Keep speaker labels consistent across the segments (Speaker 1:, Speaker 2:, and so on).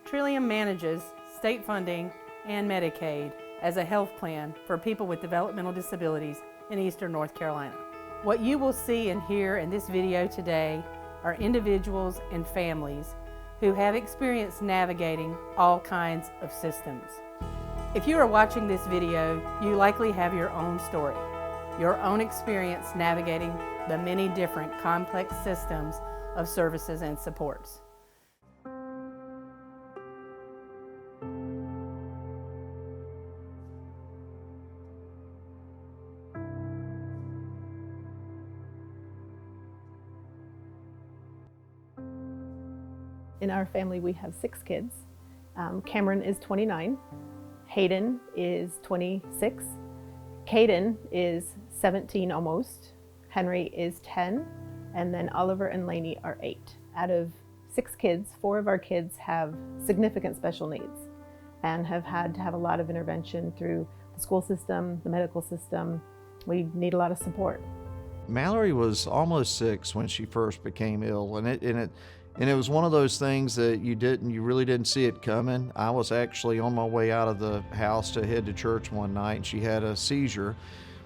Speaker 1: Trillium manages state funding and Medicaid as a health plan for people with developmental disabilities in Eastern North Carolina. What you will see and hear in this video today are individuals and families who have experience navigating all kinds of systems. If you are watching this video, you likely have your own story, your own experience navigating the many different complex systems of services and supports.
Speaker 2: In our family, we have 6 kids. Cameron is 29, Hayden is 26, Caden is 17 almost, Henry is 10, and then Oliver and Lainey are 8. Out of 6 kids, 4 of our kids have significant special needs and have had to have a lot of intervention through the school system, the medical system. We need a lot of support.
Speaker 3: Mallory was almost 6 when she first became ill, and it was one of those things that you really didn't see it coming. I was actually on my way out of the house to head to church one night, and she had a seizure.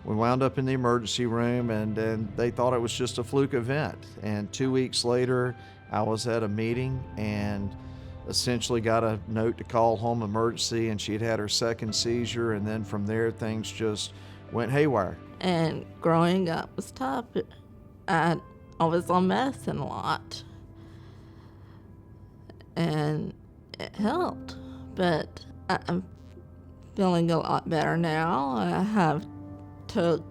Speaker 3: We wound up in the emergency room, and they thought it was just a fluke event. And 2 weeks later, I was at a meeting and essentially got a note to call home emergency, and she had had her second seizure, and then from there, things just went haywire.
Speaker 4: And growing up was tough. I was on medicine a lot. And it helped, but I'm feeling a lot better now. I have took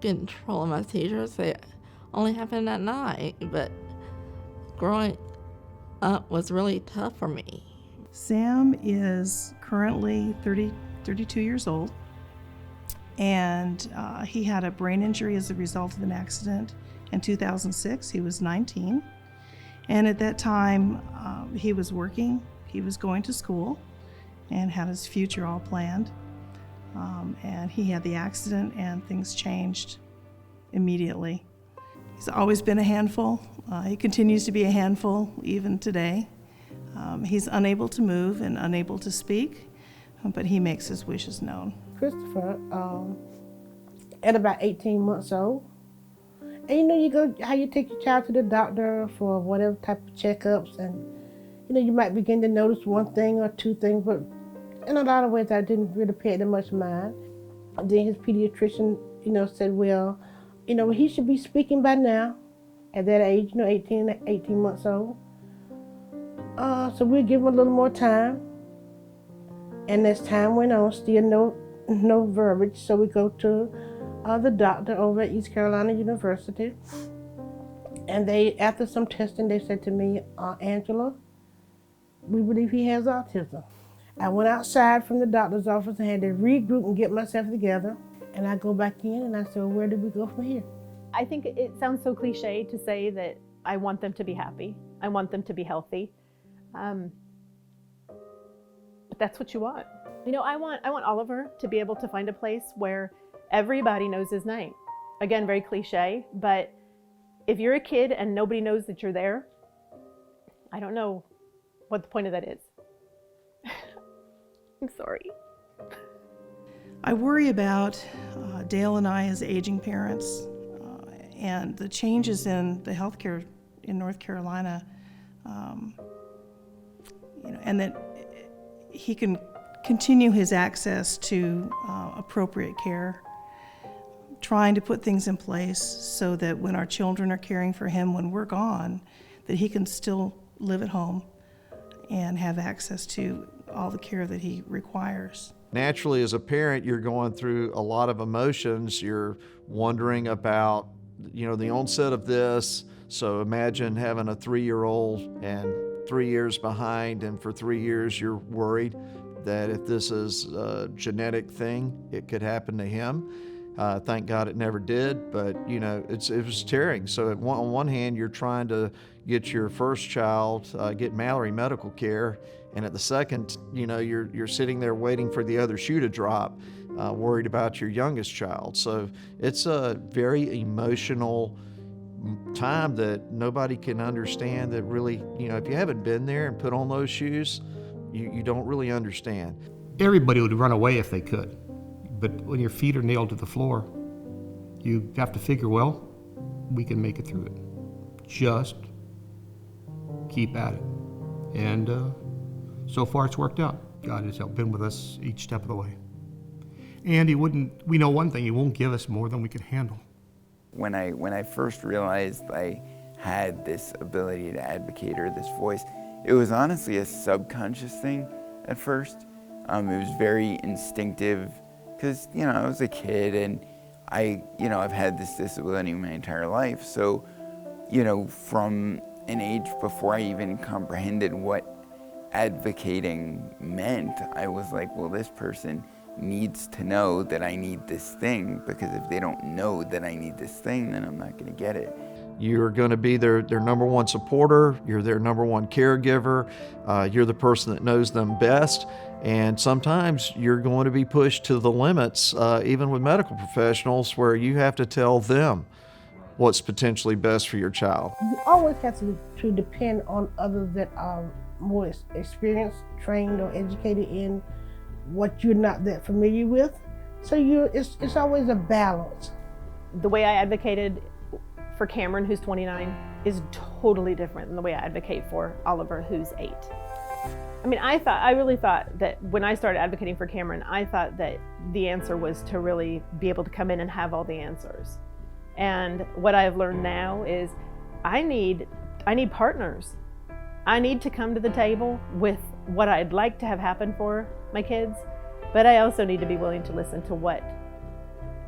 Speaker 4: control of my seizures. They only happen at night, but growing up was really tough for me.
Speaker 5: Sam is currently 32 years old, and he had a brain injury as a result of an accident in 2006. He was 19. And at that time, he was working, he was going to school, and had his future all planned. And he had the accident, and things changed immediately. He's always been a handful. He continues to be a handful even today. He's unable to move and unable to speak, but he makes his wishes known.
Speaker 6: Christopher, at about 18 months old, and you take your child to the doctor for whatever type of checkups, and you might begin to notice one thing or two things, but in a lot of ways I didn't really pay that much mind. Then his pediatrician, said, well, he should be speaking by now at that age, 18 months old. So we'll give him a little more time. And as time went on, still no verbiage, so we go to the doctor over at East Carolina University, and after some testing, they said to me, Angela, we believe he has autism. I went outside from the doctor's office and had to regroup and get myself together, and I go back in and I said, well, where do we go from here?
Speaker 2: I think it sounds so cliche to say that I want them to be happy, I want them to be healthy, but that's what you want. I want Oliver to be able to find a place where everybody knows his name. Again, very cliche, but if you're a kid and nobody knows that you're there, I don't know what the point of that is. I'm sorry.
Speaker 5: I worry about Dale and I as aging parents and the changes in the healthcare in North Carolina, and that he can continue his access to appropriate care, trying to put things in place so that when our children are caring for him when we're gone, that he can still live at home and have access to all the care that he requires.
Speaker 3: Naturally, as a parent, you're going through a lot of emotions. You're wondering about, the onset of this. So imagine having a 3-year-old and 3 years behind, and for 3 years you're worried that if this is a genetic thing, it could happen to him. Thank God it never did, but it was tearing. So on one hand, you're trying to get your first child, get Mallory medical care, and at the second, you're sitting there waiting for the other shoe to drop, worried about your youngest child. So it's a very emotional time that nobody can understand. That really, if you haven't been there and put on those shoes, You don't really understand.
Speaker 7: Everybody would run away if they could, but when your feet are nailed to the floor, you have to figure, well, we can make it through it. Just keep at it. And so far it's worked out. God has been with us each step of the way. And we know one thing, He won't give us more than we can handle.
Speaker 8: When I first realized I had this ability to advocate, or this voice, it was honestly a subconscious thing at first. It was very instinctive because, I was a kid and I've had this disability my entire life. So, from an age before I even comprehended what advocating meant, I was like, well, this person needs to know that I need this thing, because if they don't know that I need this thing, then I'm not going to get it.
Speaker 3: You're going to be their number one supporter, you're their number one caregiver, you're the person that knows them best, and sometimes you're going to be pushed to the limits, even with medical professionals, where you have to tell them what's potentially best for your child.
Speaker 6: You always have to depend on others that are more experienced, trained, or educated in what you're not that familiar with. So it's always a balance.
Speaker 2: The way I advocated for Cameron, who's 29, is totally different than the way I advocate for Oliver, who's 8. I mean, I really thought that when I started advocating for Cameron, I thought that the answer was to really be able to come in and have all the answers. And what I've learned now is I need partners. I need to come to the table with what I'd like to have happen for my kids, but I also need to be willing to listen to what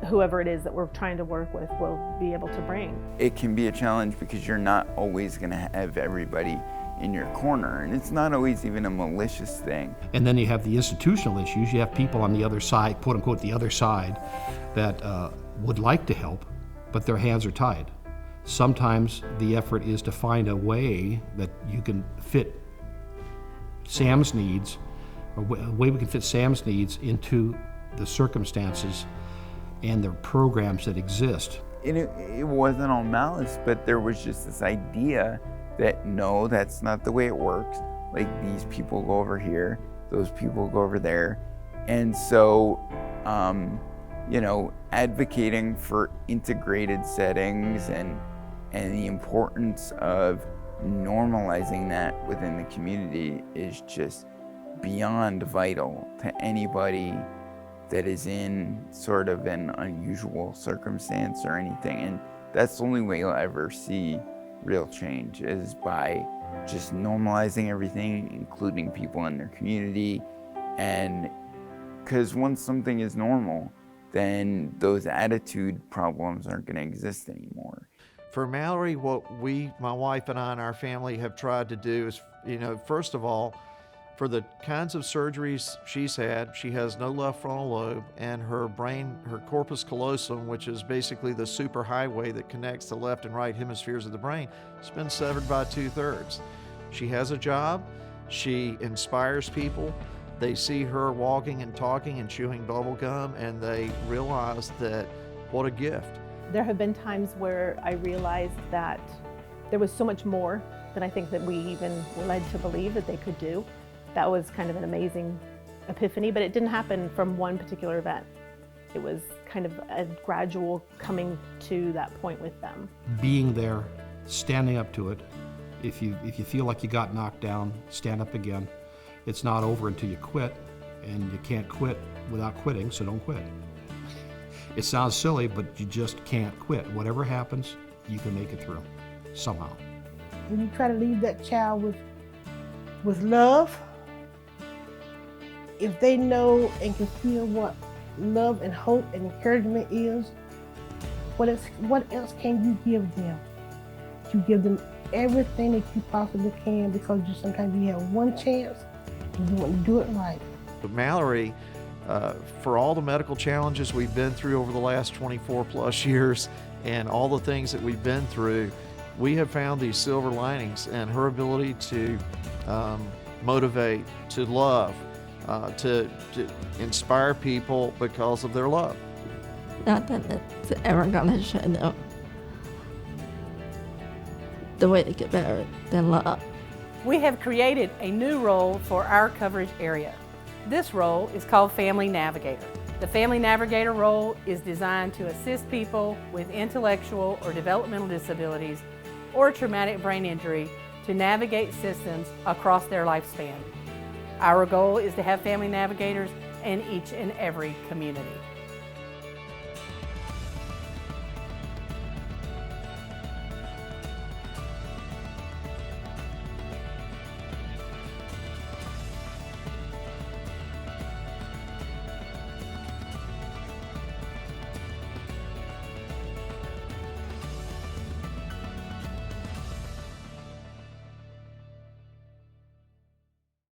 Speaker 2: whoever it is that we're trying to work with will be able to bring.
Speaker 8: It can be a challenge because you're not always going to have everybody in your corner, and it's not always even a malicious thing.
Speaker 7: And then you have the institutional issues. You have people on the other side, quote unquote, the other side, that would like to help, but their hands are tied. Sometimes the effort is to find a way that you can fit Sam's needs, or a way we can fit Sam's needs into the circumstances and the programs that exist.
Speaker 8: It wasn't all malice, but there was just this idea that no, that's not the way it works. Like, these people go over here, those people go over there. And so, advocating for integrated settings and the importance of normalizing that within the community is just beyond vital to anybody that is in sort of an unusual circumstance or anything. And that's the only way you'll ever see real change, is by just normalizing everything, including people in their community. And because once something is normal, then those attitude problems aren't going to exist anymore.
Speaker 3: For Mallory, what my wife and I and our family have tried to do is, first of all, for the kinds of surgeries she's had, she has no left frontal lobe, and her brain, her corpus callosum, which is basically the superhighway that connects the left and right hemispheres of the brain, has been severed by 2/3. She has a job, she inspires people, they see her walking and talking and chewing bubble gum, and they realize that what a gift.
Speaker 2: There have been times where I realized that there was so much more than I think that we even were led to believe that they could do. That was kind of an amazing epiphany, but it didn't happen from one particular event. It was kind of a gradual coming to that point with them.
Speaker 7: Being there, standing up to it. If you feel like you got knocked down, stand up again. It's not over until you quit, and you can't quit without quitting, so don't quit. It sounds silly, but you just can't quit. Whatever happens, you can make it through, somehow.
Speaker 6: When you try to leave that child with love, if they know and can feel what love and hope and encouragement is, what else can you give them? You give them everything that you possibly can, because sometimes you have one chance and you want to do it right.
Speaker 3: Mallory, for all the medical challenges we've been through over the last 24 plus years and all the things that we've been through, we have found these silver linings, and her ability to motivate, to love, to inspire people because of their love.
Speaker 4: Nothing that's ever gonna show them the way to get better than love.
Speaker 1: We have created a new role for our coverage area. This role is called Family Navigator. The Family Navigator role is designed to assist people with intellectual or developmental disabilities or traumatic brain injury to navigate systems across their lifespan. Our goal is to have Family Navigators in each and every community.